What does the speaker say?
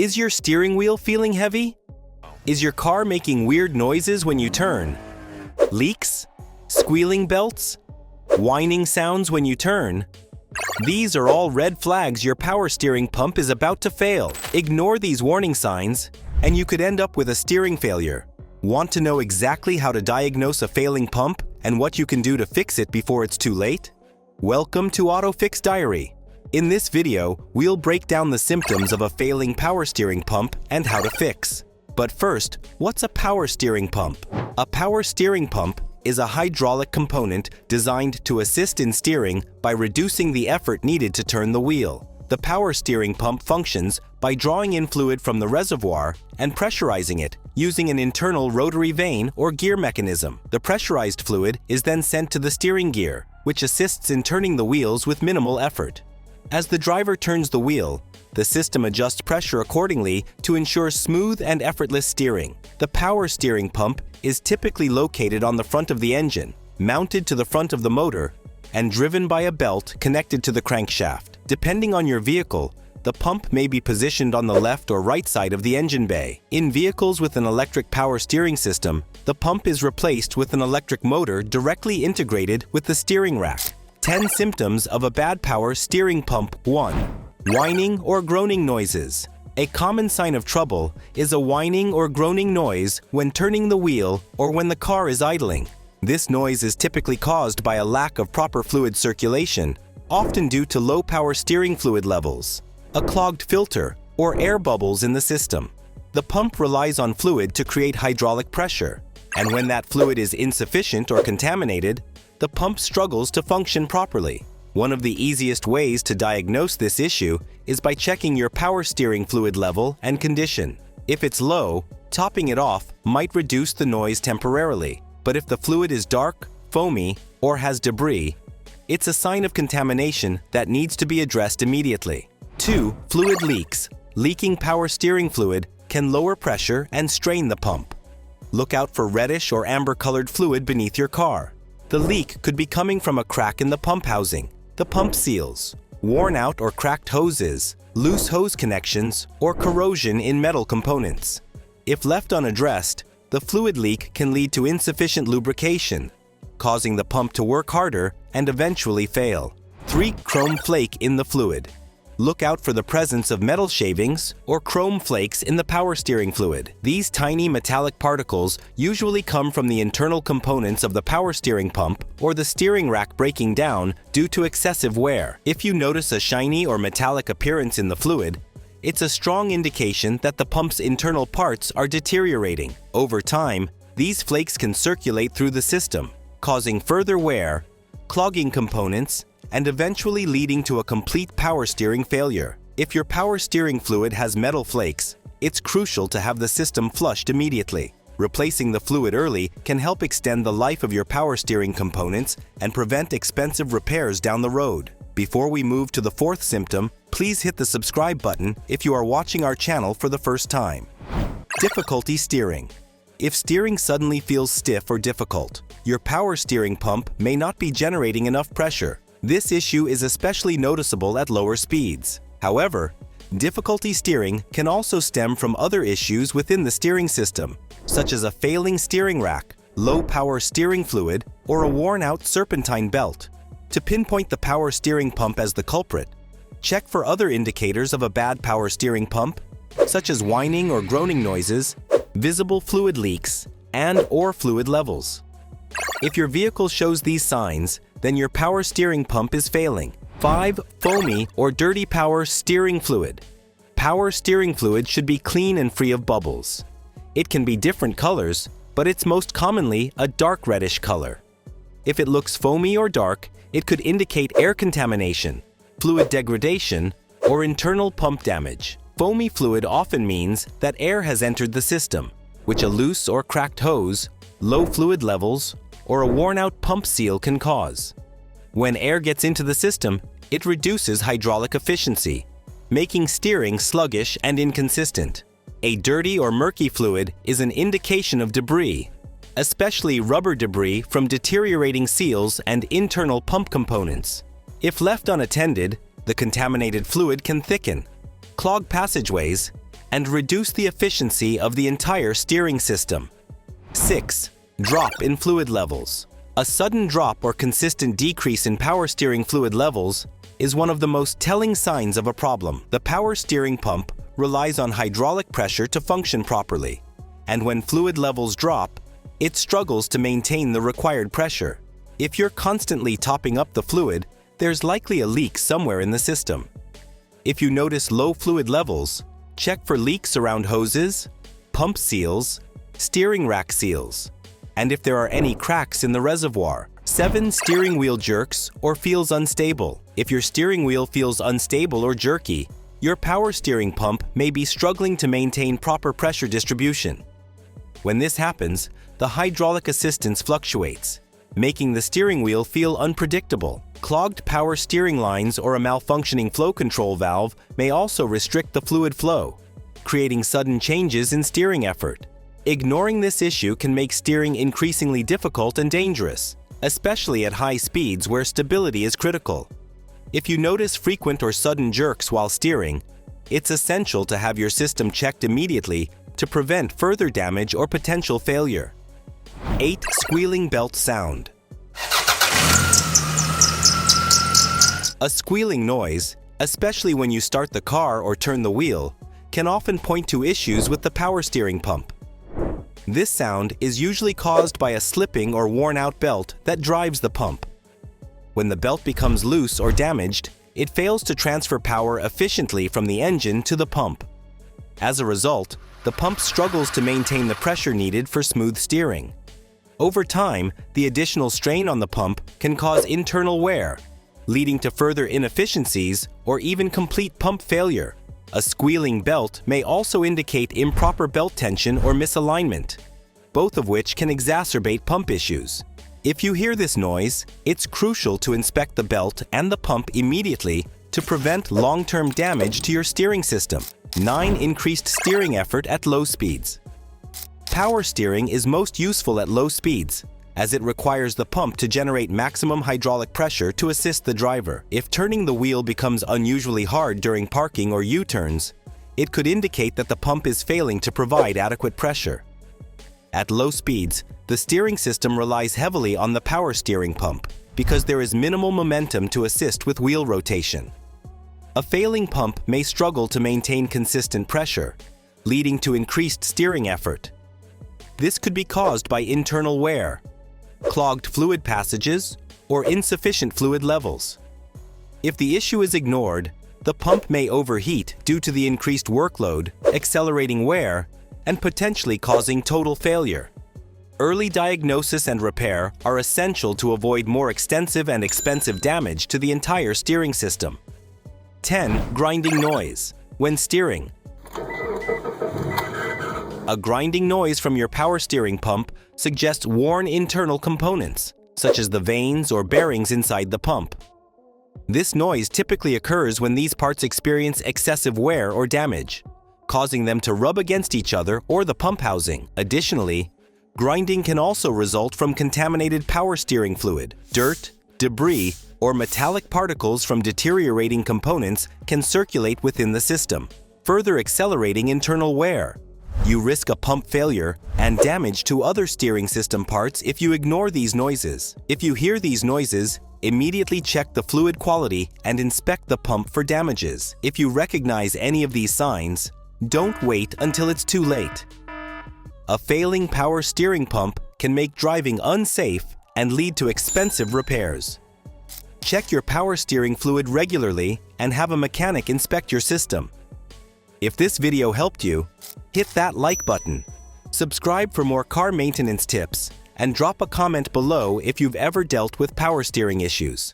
Is your steering wheel feeling heavy? Is your car making weird noises when you turn? Leaks? Squealing belts? Whining sounds when you turn? These are all red flags your power steering pump is about to fail. Ignore these warning signs, and you could end up with a steering failure. Want to know exactly how to diagnose a failing pump and what you can do to fix it before it's too late? Welcome to AutoFix Diary. In this video, we'll break down the symptoms of a failing power steering pump and how to fix. But first, what's a power steering pump? A power steering pump is a hydraulic component designed to assist in steering by reducing the effort needed to turn the wheel. The power steering pump functions by drawing in fluid from the reservoir and pressurizing it using an internal rotary vane or gear mechanism. The pressurized fluid is then sent to the steering gear, which assists in turning the wheels with minimal effort. As the driver turns the wheel, the system adjusts pressure accordingly to ensure smooth and effortless steering. The power steering pump is typically located on the front of the engine, mounted to the front of the motor, and driven by a belt connected to the crankshaft. Depending on your vehicle, the pump may be positioned on the left or right side of the engine bay. In vehicles with an electric power steering system, the pump is replaced with an electric motor directly integrated with the steering rack. 10 symptoms of a bad power steering pump. 1. Whining or groaning noises. A common sign of trouble is a whining or groaning noise when turning the wheel or when the car is idling. This noise is typically caused by a lack of proper fluid circulation, often due to low power steering fluid levels, a clogged filter, or air bubbles in the system. The pump relies on fluid to create hydraulic pressure, and when that fluid is insufficient or contaminated, the pump struggles to function properly. One of the easiest ways to diagnose this issue is by checking your power steering fluid level and condition. If it's low, topping it off might reduce the noise temporarily, but if the fluid is dark, foamy, or has debris, it's a sign of contamination that needs to be addressed immediately. 2. Fluid leaks. Leaking power steering fluid can lower pressure and strain the pump. Look out for reddish or amber-colored fluid beneath your car. The leak could be coming from a crack in the pump housing, the pump seals, worn out or cracked hoses, loose hose connections, or corrosion in metal components. If left unaddressed, the fluid leak can lead to insufficient lubrication, causing the pump to work harder and eventually fail. 3. Chrome flake in the fluid. Look out for the presence of metal shavings or chrome flakes in the power steering fluid. These tiny metallic particles usually come from the internal components of the power steering pump or the steering rack breaking down due to excessive wear. If you notice a shiny or metallic appearance in the fluid, it's a strong indication that the pump's internal parts are deteriorating. Over time, these flakes can circulate through the system, causing further wear, clogging components, and eventually leading to a complete power steering failure. If your power steering fluid has metal flakes, it's crucial to have the system flushed immediately. Replacing the fluid early can help extend the life of your power steering components and prevent expensive repairs down the road. Before we move to the 4th symptom, please hit the subscribe button if you are watching our channel for the first time. Difficulty steering. If steering suddenly feels stiff or difficult, your power steering pump may not be generating enough pressure. This issue is especially noticeable at lower speeds. However, difficulty steering can also stem from other issues within the steering system, such as a failing steering rack, low power steering fluid, or a worn-out serpentine belt. To pinpoint the power steering pump as the culprit, check for other indicators of a bad power steering pump, such as whining or groaning noises, visible fluid leaks, and/or fluid levels. If your vehicle shows these signs, then your power steering pump is failing. 5. Foamy or dirty power steering fluid. Power steering fluid should be clean and free of bubbles. It can be different colors, but it's most commonly a dark reddish color. If it looks foamy or dark, it could indicate air contamination, fluid degradation, or internal pump damage. Foamy fluid often means that air has entered the system, which a loose or cracked hose, low fluid levels, or a worn-out pump seal can cause. When air gets into the system, it reduces hydraulic efficiency, making steering sluggish and inconsistent. A dirty or murky fluid is an indication of debris, especially rubber debris from deteriorating seals and internal pump components. If left unattended, the contaminated fluid can thicken, clog passageways, and reduce the efficiency of the entire steering system. 6. Drop in fluid levels. A sudden drop or consistent decrease in power steering fluid levels is one of the most telling signs of a problem. The power steering pump relies on hydraulic pressure to function properly, and when fluid levels drop, it struggles to maintain the required pressure. If you're constantly topping up the fluid, there's likely a leak somewhere in the system. If you notice low fluid levels, check for leaks around hoses, pump seals, steering rack seals, and if there are any cracks in the reservoir. 7. Steering wheel jerks or feels unstable. If your steering wheel feels unstable or jerky, your power steering pump may be struggling to maintain proper pressure distribution. When this happens, the hydraulic assistance fluctuates, making the steering wheel feel unpredictable. Clogged power steering lines or a malfunctioning flow control valve may also restrict the fluid flow, creating sudden changes in steering effort. Ignoring this issue can make steering increasingly difficult and dangerous, especially at high speeds where stability is critical. If you notice frequent or sudden jerks while steering, it's essential to have your system checked immediately to prevent further damage or potential failure. 8. Squealing belt sound. A squealing noise, especially when you start the car or turn the wheel, can often point to issues with the power steering pump. This sound is usually caused by a slipping or worn-out belt that drives the pump. When the belt becomes loose or damaged, it fails to transfer power efficiently from the engine to the pump. As a result, the pump struggles to maintain the pressure needed for smooth steering. Over time, the additional strain on the pump can cause internal wear, leading to further inefficiencies or even complete pump failure. A squealing belt may also indicate improper belt tension or misalignment, both of which can exacerbate pump issues. If you hear this noise, it's crucial to inspect the belt and the pump immediately to prevent long-term damage to your steering system. 9. Increased steering effort at low speeds. Power steering is most useful at low speeds, as it requires the pump to generate maximum hydraulic pressure to assist the driver. If turning the wheel becomes unusually hard during parking or U-turns, it could indicate that the pump is failing to provide adequate pressure. At low speeds, the steering system relies heavily on the power steering pump because there is minimal momentum to assist with wheel rotation. A failing pump may struggle to maintain consistent pressure, leading to increased steering effort. This could be caused by internal wear, clogged fluid passages, or insufficient fluid levels. If the issue is ignored, the pump may overheat due to the increased workload, accelerating wear, and potentially causing total failure. Early diagnosis and repair are essential to avoid more extensive and expensive damage to the entire steering system. 10. Grinding noise when steering. A grinding noise from your power steering pump suggests worn internal components, such as the vanes or bearings inside the pump. This noise typically occurs when these parts experience excessive wear or damage, causing them to rub against each other or the pump housing. Additionally, grinding can also result from contaminated power steering fluid. Dirt, debris, or metallic particles from deteriorating components can circulate within the system, further accelerating internal wear. You risk a pump failure and damage to other steering system parts if you ignore these noises. If you hear these noises, immediately check the fluid quality and inspect the pump for damages. If you recognize any of these signs, don't wait until it's too late. A failing power steering pump can make driving unsafe and lead to expensive repairs. Check your power steering fluid regularly and have a mechanic inspect your system. If this video helped you, hit that like button, subscribe for more car maintenance tips, and drop a comment below if you've ever dealt with power steering issues.